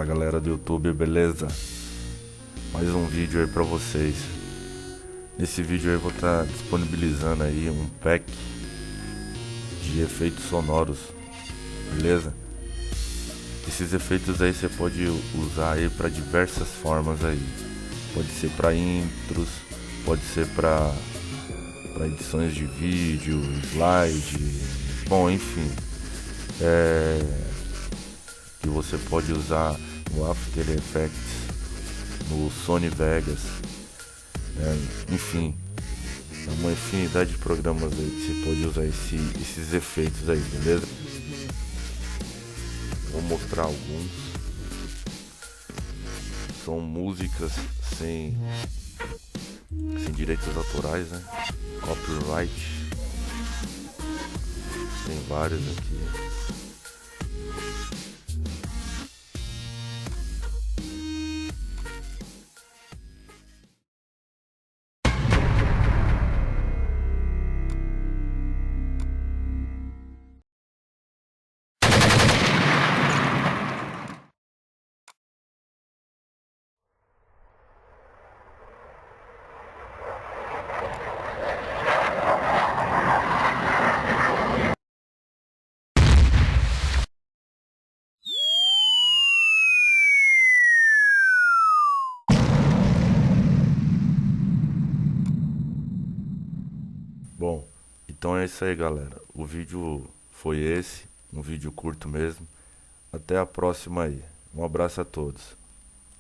Galera do YouTube, beleza? Mais um vídeo aí pra vocês. Nesse vídeo aí eu vou estar disponibilizando aí um pack de efeitos sonoros, beleza? Esses efeitos aí você pode usar aí para diversas formas aí. Pode ser para intros, pode ser para edições de vídeo, slide, bom, enfim. Que você pode usar no After Effects, no Sony Vegas, enfim, é uma infinidade de programas aí que você pode usar esses efeitos aí, beleza? Vou mostrar alguns. São músicas sem direitos autorais, né? Copyright. Tem vários aqui. Bom, então é isso aí, galera. O vídeo foi esse, um vídeo curto mesmo. Até a próxima aí. Um abraço a todos.